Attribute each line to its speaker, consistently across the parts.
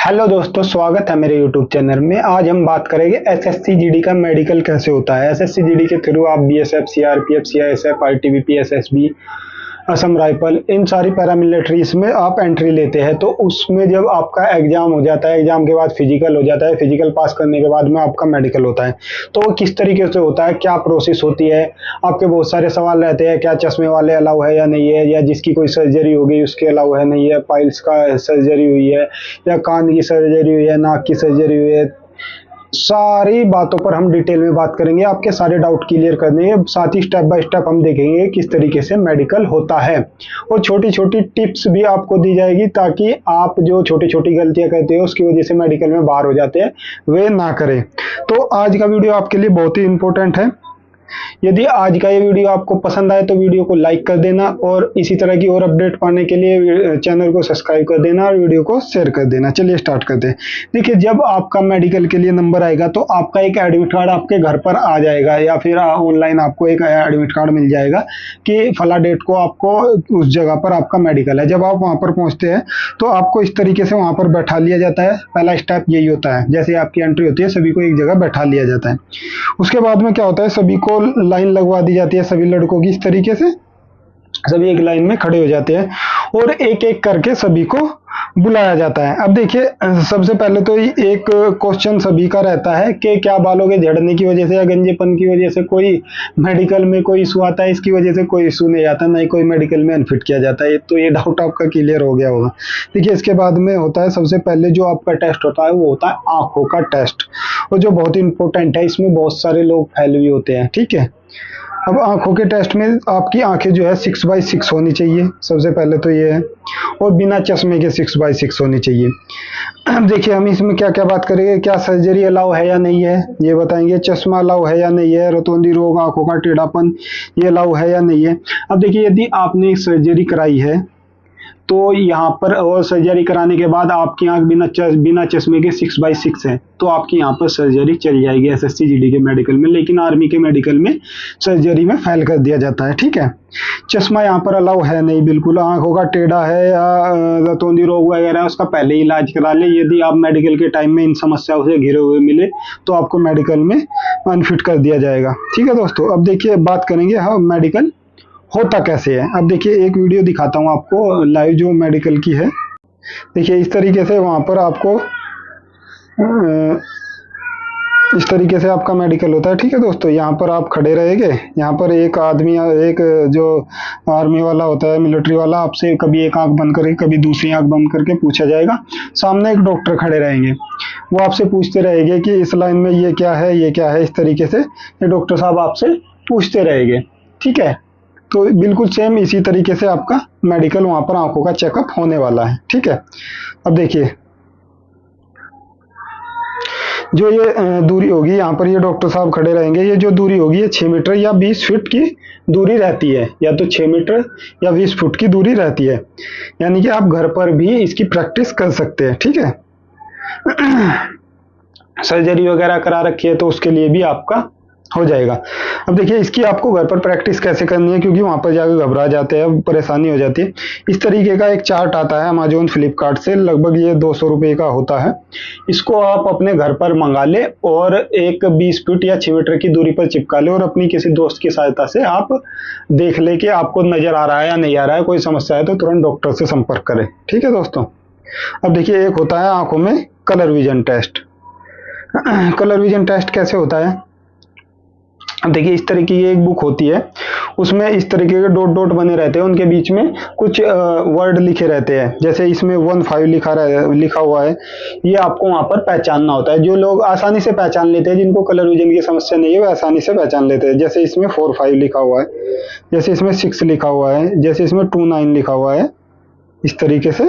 Speaker 1: Hello दोस्तों, स्वागत है मेरे यूट्यूब चैनल में। आज हम बात करेंगे एसएससी जीडी का मेडिकल कैसे होता है। एसएससी जीडी के थ्रू आप BSF, CRPF, CISF, ITBP, SSB, Assam Rifle, इन सारी पैरामिलिट्रीज में आप एंट्री लेते हैं। तो उसमें जब आपका एग्जाम हो जाता है, एग्जाम के बाद फिजिकल हो जाता है, फिजिकल पास करने के बाद में आपका मेडिकल होता है। तो वो किस तरीके से होता है, क्या प्रोसेस होती है, आपके बहुत सारे सवाल रहते हैं। क्या चश्मे वाले अलाउ है या नहीं है, या जिसकी कोई सर्जरी हो गई उसके अलाउ है नहीं है, पाइल्स का सर्जरी हुई है, या कान की सर्जरी हुई है, नाक की सर्जरी हुई है, सारी बातों पर हम डिटेल में बात करेंगे। आपके सारे डाउट क्लियर कर देंगे। साथ ही स्टेप बाय स्टेप हम देखेंगे किस तरीके से मेडिकल होता है, और छोटी छोटी टिप्स भी आपको दी जाएगी ताकि आप जो छोटी छोटी गलतियां करते हो उसकी वजह से मेडिकल में बाहर हो जाते हैं वे ना करें। तो आज का वीडियो आपके लिए बहुत ही इंपॉर्टेंट है। यदि आज का ये वीडियो आपको पसंद आए तो वीडियो को लाइक कर देना, और इसी तरह की और अपडेट पाने के लिए चैनल को सब्सक्राइब कर देना और वीडियो को शेयर कर देना। चलिए स्टार्ट करते हैं। देखिए, जब आपका मेडिकल के लिए नंबर आएगा तो आपका एक एडमिट कार्ड आपके घर पर आ जाएगा, या फिर ऑनलाइन आपको एक एडमिट कार्ड मिल जाएगा कि फला डेट को आपको उस जगह पर आपका मेडिकल है। जब आप वहां पर पहुंचते हैं तो आपको इस तरीके से वहां पर बैठा लिया जाता है। पहला स्टेप यही होता है, जैसे आपकी एंट्री होती है सभी को एक जगह बैठा लिया जाता है। उसके बाद में क्या होता है, सभी को लाइन लगवा दी जाती है, सभी लड़कों की इस तरीके से सभी एक लाइन में खड़े हो जाते हैं और एक एक करके सभी को बुलाया जाता है। अब देखिए, सबसे पहले तो एक क्वेश्चन सभी का रहता है कि क्या बालों के झड़ने की वजह से या गंजेपन की वजह से कोई मेडिकल में कोई इशू आता है। इसकी वजह से कोई इशू नहीं आता, नहीं कोई मेडिकल में अनफिट किया जाता है। तो ये डाउट आपका क्लियर हो गया होगा। देखिए, इसके बाद में होता है, सबसे पहले जो आपका टेस्ट होता है वो होता है आंखों का टेस्ट, और जो बहुत इंपॉर्टेंट है। इसमें बहुत सारे लोग फेल भी होते हैं, ठीक है। अब आंखों के टेस्ट में आपकी आंखें जो है 6/6 होनी चाहिए, सबसे पहले तो ये है, और बिना चश्मे के 6/6 होनी चाहिए। अब देखिए, हम इसमें क्या क्या बात करेंगे, क्या सर्जरी अलाउ है या नहीं है ये बताएंगे, चश्मा अलाउ है या नहीं है, रोतोंदी रोग, आंखों का टेढ़ापन, ये अलाउ है या नहीं है। अब देखिए, यदि आपने सर्जरी कराई है तो यहाँ पर, और सर्जरी कराने के बाद आपकी आंख बिना चश्मे के 6/6 है, तो आपकी यहाँ पर सर्जरी चल जाएगी एसएससी जीडी के मेडिकल में। लेकिन आर्मी के मेडिकल में सर्जरी में फेल कर दिया जाता है, ठीक है। चश्मा यहाँ पर अलाउ है नहीं बिल्कुल। आंखों का टेढ़ा है या रतौंधी रोग वगैरह है, उसका पहले इलाज करा ले। यदि आप मेडिकल के टाइम में इन समस्याओं से घिरे हुए मिले तो आपको मेडिकल में अनफिट कर दिया जाएगा, ठीक है दोस्तों। अब देखिए, बात करेंगे हाँ मेडिकल होता कैसे है। अब देखिए, एक वीडियो दिखाता हूँ आपको लाइव जो मेडिकल की है। देखिए, इस तरीके से वहां पर आपको इस तरीके से आपका मेडिकल होता है, ठीक है दोस्तों। यहाँ पर आप खड़े रहेंगे, यहाँ पर एक आदमी, एक जो आर्मी वाला होता है, मिलिट्री वाला, आपसे कभी एक आंख बंद करके कभी दूसरी आंख बंद करके पूछा जाएगा। सामने एक डॉक्टर खड़े रहेंगे, वो आपसे पूछते रहेंगे कि इस लाइन में ये क्या है, ये क्या है। इस तरीके से ये डॉक्टर साहब आपसे पूछते रहेंगे, ठीक है। तो बिल्कुल सेम इसी तरीके से आपका मेडिकल वहां पर आंखों का चेकअप होने वाला है, ठीक है। अब देखिए, जो ये दूरी होगी, यहाँ पर ये डॉक्टर साहब खड़े रहेंगे, ये जो दूरी होगी ये 6 मीटर या 20 फीट की दूरी रहती है, या तो 6 मीटर या 20 फुट की दूरी रहती है। यानी कि आप घर पर भी इसकी प्रैक्टिस कर सकते हैं, ठीक है। सर्जरी वगैरह करा रखी है तो उसके लिए भी आपका हो जाएगा। अब देखिए, इसकी आपको घर पर प्रैक्टिस कैसे करनी है, क्योंकि वहां पर जाकर घबरा जाते हैं, परेशानी हो जाती है। इस तरीके का एक चार्ट आता है अमेजोन, फ्लिपकार्ट से, लगभग ये 200 रुपए का होता है। इसको आप अपने घर पर मंगा ले और एक 20 फीट या 6 मीटर की दूरी पर चिपका ले, और अपनी किसी दोस्त की सहायता से आप देख ले कि आपको नजर आ रहा है या नहीं आ रहा है। कोई समस्या है तो तुरंत डॉक्टर से संपर्क करें, ठीक है दोस्तों। अब देखिए, एक होता है आंखों में colour vision test. Colour vision test कैसे होता है। अब देखिए, इस तरीके की एक बुक होती है, उसमें इस तरीके के डॉट डॉट बने रहते हैं, उनके बीच में कुछ वर्ड लिखे रहते हैं। जैसे इसमें 15 लिखा हुआ है, ये आपको वहां पर पहचानना होता है। जो लोग आसानी से पहचान लेते हैं, जिनको कलर विजन की समस्या नहीं है, वो आसानी से पहचान लेते हैं। जैसे इसमें 45 लिखा हुआ है, जैसे इसमें 6 लिखा हुआ है, जैसे इसमें 29 लिखा हुआ है। इस तरीके से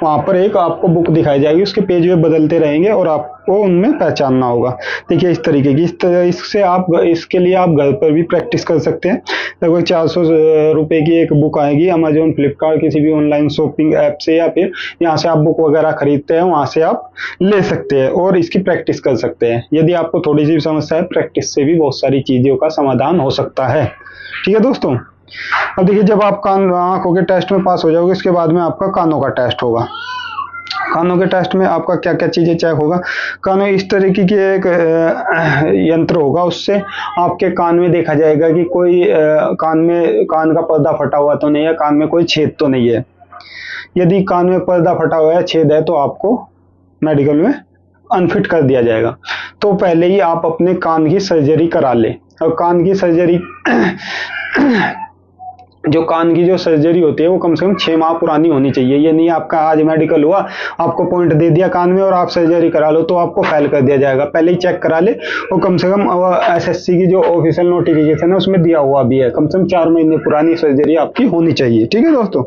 Speaker 1: वहां पर एक आपको बुक दिखाई जाएगी, उसके पेज वे बदलते रहेंगे और आपको उनमें पहचानना होगा। देखिए, इस तरीके की, इससे आप, इसके लिए आप घर पर भी प्रैक्टिस कर सकते हैं। लगभग 400 रुपए की एक बुक आएगी अमेजोन, फ्लिपकार्ट, किसी भी ऑनलाइन शॉपिंग ऐप से, या फिर यहाँ से आप बुक वगैरह खरीदते हैं वहां से आप ले सकते हैं और इसकी प्रैक्टिस कर सकते हैं। यदि आपको थोड़ी सी समस्या है, प्रैक्टिस से भी बहुत सारी चीजों का समाधान हो सकता है, ठीक है दोस्तों। अब देखिए, जब आप आंखों के टेस्ट में पास हो जाओगे, इसके बाद में आपका कानों का टेस्ट होगा। कानों के टेस्ट में आपका क्या क्या चीजें चेक होगा। कानों इस तरीके की एक यंत्र होगा, उससे आपके कान में देखा जाएगा कि कोई कान का पर्दा फटा हुआ तो नहीं है, कान में कोई छेद तो नहीं है। यदि कान में पर्दा फटा हुआ है, छेद है, तो आपको मेडिकल में अनफिट कर दिया जाएगा। तो पहले ही आप अपने कान की सर्जरी करा लें। और कान की सर्जरी जो कान की जो सर्जरी होती है वो कम से कम 6 माह पुरानी होनी चाहिए। ये नहीं आपका आज मेडिकल हुआ, आपको पॉइंट दे दिया कान में और आप सर्जरी करा लो तो आपको फेल कर दिया जाएगा। पहले ही चेक करा ले। और कम से कम एसएससी की जो ऑफिशियल नोटिफिकेशन है उसमें दिया हुआ भी है, कम से कम 4 महीने पुरानी सर्जरी आपकी होनी चाहिए। ठीक है दोस्तों।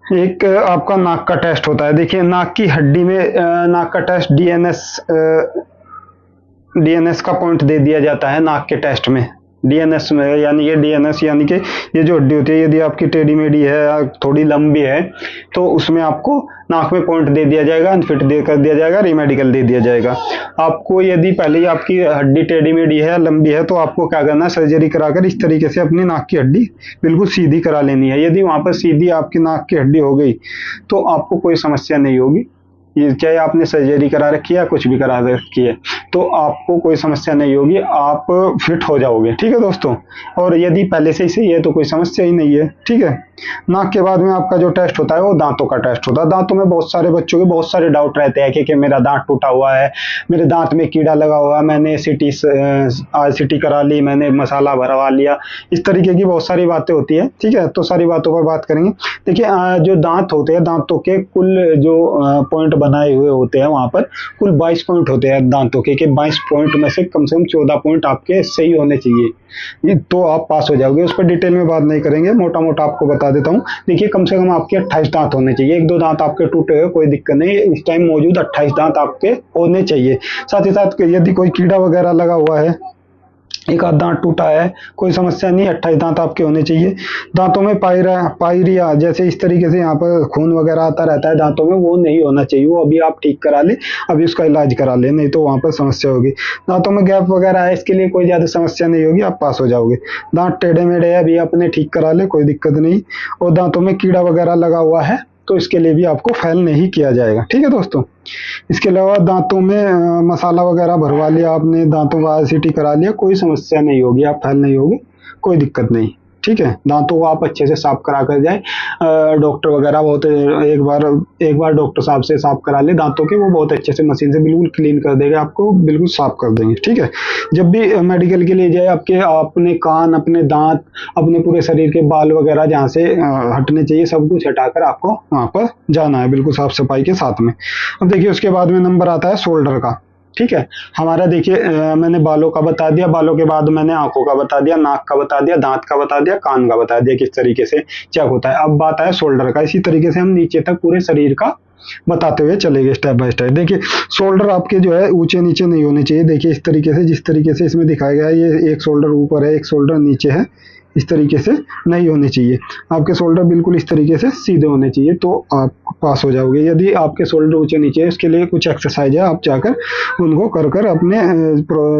Speaker 1: एक आपका नाक का टेस्ट होता है। देखिए नाक की हड्डी में नाक का टेस्ट डीएनएस का पॉइंट दे दिया जाता है नाक के टेस्ट में। डीएनएस में यानी कि डीएनएस यानी कि ये जो हड्डी होती है, यदि आपकी टेढ़ी मेढ़ी है या थोड़ी लंबी है तो उसमें आपको नाक में पॉइंट दे दिया जाएगा, अनफिट दे कर दिया जाएगा, रीमेडिकल दे दिया जाएगा। आपको यदि पहले ही आपकी हड्डी टेढ़ी मेढ़ी है, लंबी है, तो आपको क्या करना है, सर्जरी कराकर इस तरीके से अपनी नाक की हड्डी बिल्कुल सीधी करा लेनी है। यदि वहां पर सीधी आपकी नाक की हड्डी हो गई तो आपको कोई समस्या नहीं होगी। ये चाहे आपने सर्जरी करा रखी है या कुछ भी करा रखी है, तो आपको कोई समस्या नहीं होगी, आप फिट हो जाओगे। ठीक है दोस्तों। और यदि पहले से ही सही है तो कोई समस्या ही नहीं है। ठीक है। नाक के बाद में आपका जो टेस्ट होता है वो दांतों का टेस्ट होता है। दांतों में बहुत सारे बच्चों के बहुत सारे डाउट रहते हैं कि मेरा दांत टूटा हुआ है, मेरे दांत में कीड़ा लगा हुआ है, मैंने सीटी करा ली, मैंने मसाला भरवा लिया, इस तरीके की बहुत सारी बातें होती है। ठीक है। तो सारी बातों पर बात करेंगे। देखिए जो दांत होते हैं, दांतों के कुल जो पॉइंट बनाए हुए होते हैं वहां पर कुल 22 पॉइंट होते हैं दांतों के 22 पॉइंट में से कम 14 पॉइंट आपके सही होने चाहिए, तो आप पास हो जाओगे। उस पर डिटेल में बात नहीं करेंगे, मोटा मोटा आपको बता देता हूँ। देखिए कम से कम आपके 28 दांत होने चाहिए। 1-2 दांत आपके टूटे हुए कोई दिक्कत नहीं, इस टाइम मौजूद 28 दांत आपके होने चाहिए। साथ ही साथ यदि कोई कीड़ा वगैरह लगा हुआ है, एक आध दांत टूटा है, कोई समस्या नहीं, 28 दांत आपके होने चाहिए। दांतों में पायरिया जैसे इस तरीके से यहाँ पर खून वगैरह आता रहता है दांतों में, वो नहीं होना चाहिए। वो अभी आप ठीक करा ले, अभी उसका इलाज करा ले, नहीं तो वहां पर समस्या होगी। दांतों में गैप वगैरह है, इसके लिए कोई ज्यादा समस्या नहीं होगी, आप पास हो जाओगे। दांत टेढ़े मेढ़े है, अभी अपने ठीक करा ले, कोई दिक्कत नहीं। और दांतों में कीड़ा वगैरह लगा हुआ है तो इसके लिए भी आपको फेल नहीं किया जाएगा। ठीक है दोस्तों। इसके अलावा दांतों में मसाला वगैरह भरवा लिया आपने, दांतों का आरसीटी करा लिया, कोई समस्या नहीं होगी, आप फेल नहीं होगे, कोई दिक्कत नहीं। ठीक है। दांतों को आप अच्छे से साफ करा कर जाए। डॉक्टर वगैरह बहुत एक बार डॉक्टर साहब से साफ करा ले दांतों के, वो बहुत अच्छे से मशीन से बिल्कुल क्लीन कर देगा, आपको बिल्कुल साफ कर देंगे। ठीक है। जब भी मेडिकल के लिए जाए, अपने कान, अपने दांत, अपने पूरे शरीर के बाल वगैरह जहाँ से हटने चाहिए सब कुछ हटाकर आपको वहां पर जाना है, बिल्कुल साफ सफाई के साथ में। अब देखिए उसके बाद में नंबर आता है शोल्डर का। ठीक है। हमारा देखिए मैंने बालों का बता दिया, बालों के बाद मैंने आंखों का बता दिया, नाक का बता दिया, दांत का बता दिया, कान का बता दिया किस तरीके से चेक होता है। अब बात है शोल्डर का। इसी तरीके से हम नीचे तक पूरे शरीर का बताते हुए चलेंगे स्टेप बाय स्टेप। देखिए शोल्डर आपके जो है ऊंचे नीचे नहीं होने चाहिए। देखिए इस तरीके से, जिस तरीके से इसमें दिखाया गया है, ये एक शोल्डर ऊपर है, एक शोल्डर नीचे है, इस तरीके से नहीं होने चाहिए। आपके शोल्डर बिल्कुल इस तरीके से सीधे होने चाहिए, तो आप पास हो जाओगे। यदि आपके शोल्डर ऊंचे नीचे है, इसके लिए कुछ एक्सरसाइज है, आप जाकर उनको कर अपने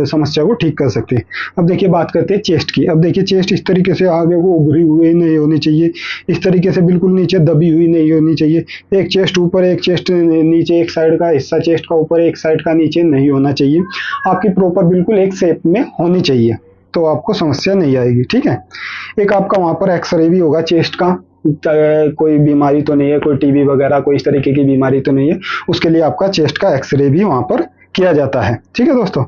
Speaker 1: समस्या को ठीक कर सकते हैं। अब देखिए बात करते हैं चेस्ट की। अब देखिए चेस्ट इस तरीके से आगे को उभरी हुई नहीं होनी चाहिए, इस तरीके से बिल्कुल नीचे दबी हुई नहीं होनी चाहिए। एक चेस्ट ऊपर, एक चेस्ट नीचे, एक साइड का हिस्सा चेस्ट का ऊपर, एक साइड का नीचे नहीं होना चाहिए। आपकी प्रॉपर बिल्कुल एक शेप में होनी चाहिए, तो आपको समस्या नहीं आएगी। ठीक है। एक आपका वहां पर एक्सरे भी होगा चेस्ट का, कोई बीमारी तो नहीं है, कोई टीबी वगैरह कोई इस तरीके की बीमारी तो नहीं है, उसके लिए आपका चेस्ट का एक्सरे भी वहां पर किया जाता है। ठीक है दोस्तों,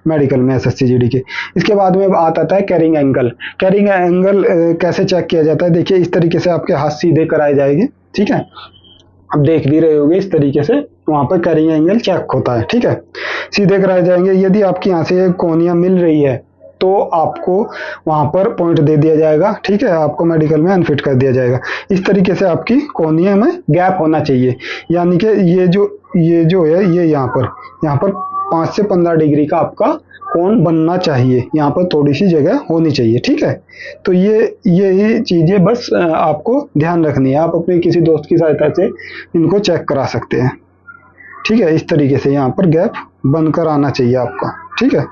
Speaker 1: मेडिकल में एसएससीजीडी के। इसके बाद में आता है कैरिंग एंगल। कैरिंग एंगल कैसे चेक किया जाता है? देखिए इस तरीके से आपके हाथ सीधे कराए जाएंगे। ठीक है। अब देख भी रहे होगे इस तरीके से वहां पर कैरिंग एंगल चेक होता है। ठीक है। सीधे कराए जाएंगे। यदि आपकी यहाँ से कोनिया मिल रही है तो आपको वहां पर पॉइंट दे दिया जाएगा। ठीक है। आपको मेडिकल में अनफिट कर दिया जाएगा। इस तरीके से आपकी कोनिया में गैप होना चाहिए, यानी कि ये जो है ये यहाँ पर 5 से 15 डिग्री का आपका कोण बनना चाहिए, यहाँ पर थोड़ी सी जगह होनी चाहिए। ठीक है। तो ये चीजें बस आपको ध्यान रखनी है। आप अपने किसी दोस्त की सहायता से इनको चेक करा सकते हैं। ठीक है। इस तरीके से यहाँ पर गैप बनकर आना चाहिए आपका। ठीक है।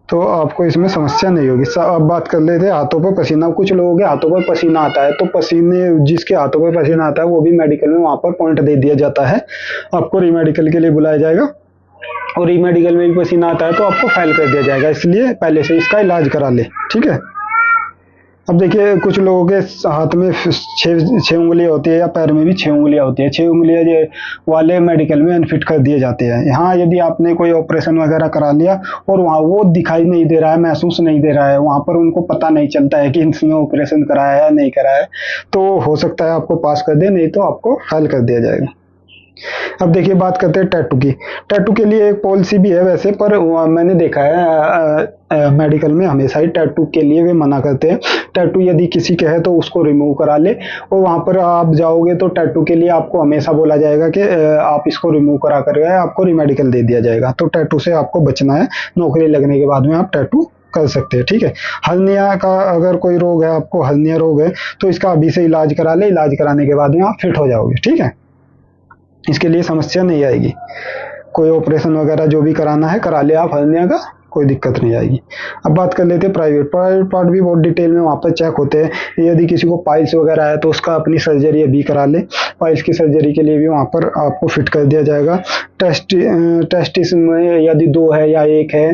Speaker 1: तो आपको इसमें समस्या नहीं होगी। अब बात कर लेते हैं हाथों पर पसीना। कुछ लोगों के हाथों पर पसीना आता है, तो पसीने जिसके हाथों पर पसीना आता है वो भी मेडिकल में वहां पर पॉइंट दे दिया जाता है, आपको री मेडिकल के लिए बुलाया जाएगा। और री मेडिकल में भी पसीना आता है तो आपको फाइल कर दिया जाएगा, इसलिए पहले से इसका इलाज करा ले, ठीक है। अब देखिए कुछ लोगों के हाथ में छह उंगलियां होती है या पैर में भी 6 उंगलियां होती है। 6 उंगलियां वाले मेडिकल में अनफिट कर दिए जाते हैं। यहाँ यदि आपने कोई ऑपरेशन वगैरह करा लिया और वहाँ वो दिखाई नहीं दे रहा है, महसूस नहीं दे रहा है, वहाँ पर उनको पता नहीं चलता है कि इसने ऑपरेशन कराया है या नहीं कराया है, तो हो सकता है आपको पास कर दे, नहीं तो आपको फेल कर दिया जाएगा। अब देखिए बात करते हैं टैटू की। टैटू के लिए एक पॉलिसी भी है वैसे, पर मैंने देखा है मेडिकल में हमेशा ही टैटू के लिए वे मना करते हैं। टैटू यदि किसी के है तो उसको रिमूव करा ले, और वहां पर आप जाओगे तो टैटू के लिए आपको हमेशा बोला जाएगा कि आप इसको रिमूव करा कर गए, आपको रिमेडिकल दे दिया जाएगा। तो टैटू से आपको बचना है, नौकरी लगने के बाद में आप टैटू कर सकते हैं, ठीक है। हर्निया का अगर कोई रोग है, आपको हर्निया रोग है, तो इसका अभी से इलाज करा ले, इलाज कराने के बाद में आप फिट हो जाओगे, ठीक है। इसके लिए समस्या नहीं आएगी। कोई ऑपरेशन वगैरह जो भी कराना है करा ले आप हर्निया का, कोई दिक्कत नहीं आएगी। अब बात कर लेते हैं प्राइवेट पार्ट भी बहुत डिटेल में वहाँ पर चेक होते हैं। यदि किसी को पाइल्स वगैरह है तो उसका अपनी सर्जरी अभी करा ले, पाइल्स की सर्जरी के लिए भी वहाँ पर आपको फिट कर दिया जाएगा। टेस्टिस में यदि 2 है या 1 है,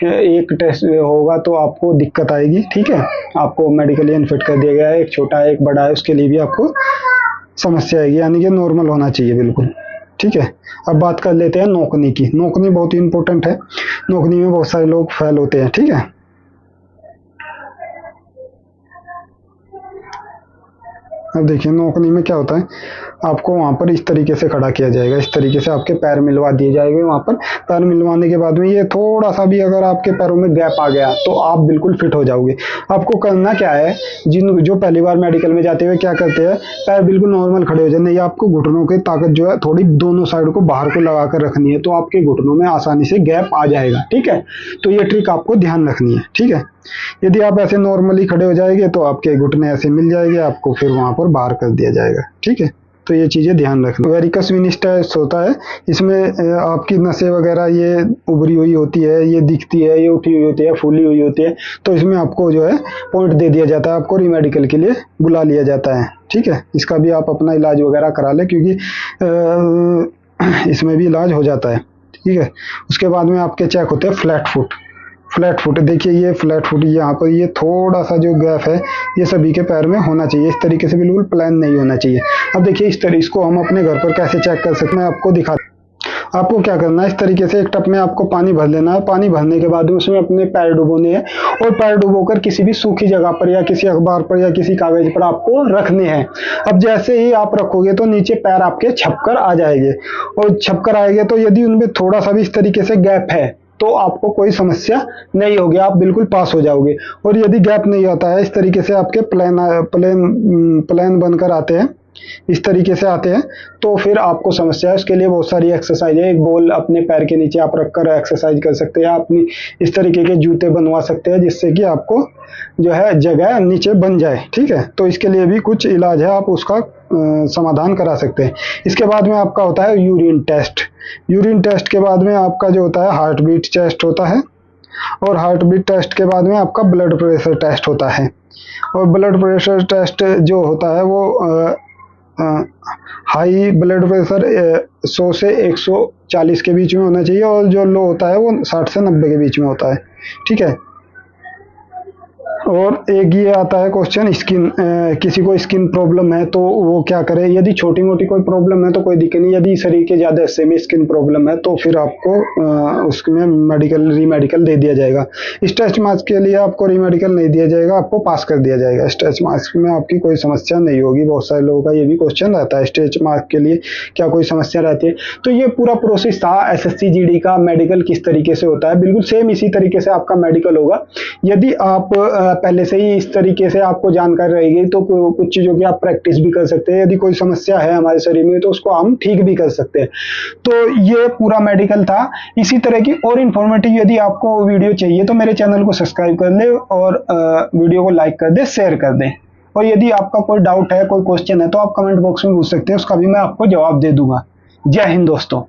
Speaker 1: एक टेस्ट होगा तो आपको दिक्कत आएगी, ठीक है। आपको मेडिकली अनफिट कर दिया गया है, एक छोटा है एक बड़ा है, उसके लिए भी आपको समस्या आएगी, यानी कि नॉर्मल होना चाहिए बिल्कुल, ठीक है। अब बात कर लेते हैं नौकनी की। नौकनी बहुत ही इंपॉर्टेंट है, नौकनी में बहुत सारे लोग फेल होते हैं, ठीक है। अब देखिए नौकनी में क्या होता है, आपको वहां पर इस तरीके से खड़ा किया जाएगा, इस तरीके से आपके पैर मिलवा दिए जाएंगे। वहां पर पैर मिलवाने के बाद में ये थोड़ा सा भी अगर आपके पैरों में गैप आ गया तो आप बिल्कुल फिट हो जाओगे। आपको करना क्या है, जो पहली बार मेडिकल में जाते हुए क्या करते हैं, पैर बिल्कुल नॉर्मल खड़े हो जाए, नहीं आपको घुटनों की ताकत जो है थोड़ी दोनों साइड को बाहर को लगा कर रखनी है, तो आपके घुटनों में आसानी से गैप आ जाएगा, ठीक है। तो ये ट्रिक आपको ध्यान रखनी है, ठीक है। यदि आप ऐसे नॉर्मली खड़े हो जाएंगे तो आपके घुटने ऐसे मिल जाएंगे, आपको फिर वहां पर बाहर कर दिया जाएगा, ठीक है। तो ये चीजें ध्यान रखना। वेरिकस वेनिस टेस्ट होता है, इसमें आपकी नसें वगैरह ये उभरी हुई होती है, ये दिखती है, ये उठी हुई होती है, फूली हुई होती है, तो इसमें आपको जो है पॉइंट दे दिया जाता है, आपको रीमेडिकल के लिए बुला लिया जाता है, ठीक है। इसका भी आप अपना इलाज वगैरह करा लें, क्योंकि इसमें भी इलाज हो जाता है, ठीक है। उसके बाद में आपके चेक होते हैं फ्लैट फुट। फ्लैट फुट देखिए, ये फ्लैट फुट यहाँ पर ये थोड़ा सा जो गैप है ये सभी के पैर में होना चाहिए, इस तरीके से बिल्कुल प्लान नहीं होना चाहिए। अब देखिए इसको हम अपने घर पर कैसे चेक कर सकते हैं, आपको दिखा। आपको क्या करना है, इस तरीके से एक टब में आपको पानी भर लेना है। पानी भरने के बाद उसमें अपने पैर डुबोने हैं, और पैर डुबोकर किसी भी सूखी जगह पर या किसी अखबार पर या किसी कागज पर आपको रखने हैं। अब जैसे ही आप रखोगे तो नीचे पैर आपके छपकर आ जाएंगे, और छपकर आएंगे तो यदि उनमें थोड़ा सा भी इस तरीके से गैप है तो आपको कोई समस्या नहीं होगी, आप बिल्कुल पास हो जाओगे। और यदि गैप नहीं आता है, इस तरीके से आपके प्लेन बनकर आते हैं, इस तरीके से आते हैं, तो फिर आपको समस्या है। उसके लिए बहुत सारी एक्सरसाइज है। एक बॉल अपने पैर के नीचे आप रखकर एक्सरसाइज कर सकते हैं, आप इस तरीके के जूते बनवा सकते हैं जिससे कि आपको जो है जगह नीचे बन जाए, ठीक है। तो इसके लिए भी कुछ इलाज है, आप उसका समाधान करा सकते हैं। इसके बाद में आपका होता है यूरिन टेस्ट। यूरिन टेस्ट के बाद में आपका जो होता है हार्ट बीट टेस्ट होता है, और हार्ट बीट टेस्ट के बाद में आपका ब्लड प्रेशर टेस्ट होता है। और ब्लड प्रेशर टेस्ट जो होता है वो हाई ब्लड प्रेशर 100 से 140 के बीच में होना चाहिए, और जो लो होता है वो 60 से 90 के बीच में होता है, ठीक है। और एक ये आता है क्वेश्चन, किसी को स्किन प्रॉब्लम है तो वो क्या करे। यदि छोटी मोटी कोई प्रॉब्लम है तो कोई दिक्कत नहीं, यदि शरीर के ज्यादा हिस्से में स्किन प्रॉब्लम है तो फिर आपको उसमें रीमेडिकल दे दिया जाएगा। स्ट्रेच मार्क्स के लिए आपको रीमेडिकल नहीं दिया जाएगा, आपको पास कर दिया जाएगा। स्ट्रेच मार्क्स में आपकी कोई समस्या नहीं होगी। बहुत सारे लोगों का ये भी क्वेश्चन रहता है, स्ट्रेच मार्क्स के लिए क्या कोई समस्या रहती है। तो ये पूरा प्रोसेस था SSC GD का, मेडिकल किस तरीके से होता है, बिल्कुल सेम इसी तरीके से आपका मेडिकल होगा। यदि आप पहले से ही इस तरीके से आपको जानकारी रहेगी तो कुछ चीजों की आप प्रैक्टिस भी कर सकते हैं। यदि कोई समस्या है हमारे शरीर में तो उसको हम ठीक भी कर सकते हैं। तो ये पूरा मेडिकल था। इसी तरह की और इन्फॉर्मेटिव यदि आपको वीडियो चाहिए तो मेरे चैनल को सब्सक्राइब कर ले, और वीडियो को लाइक कर दे, शेयर कर दें। और यदि आपका कोई डाउट है, कोई क्वेश्चन है तो आप कमेंट बॉक्स में पूछ सकते हैं, उसका भी मैं आपको जवाब दे दूंगा। जय हिंद दोस्तों।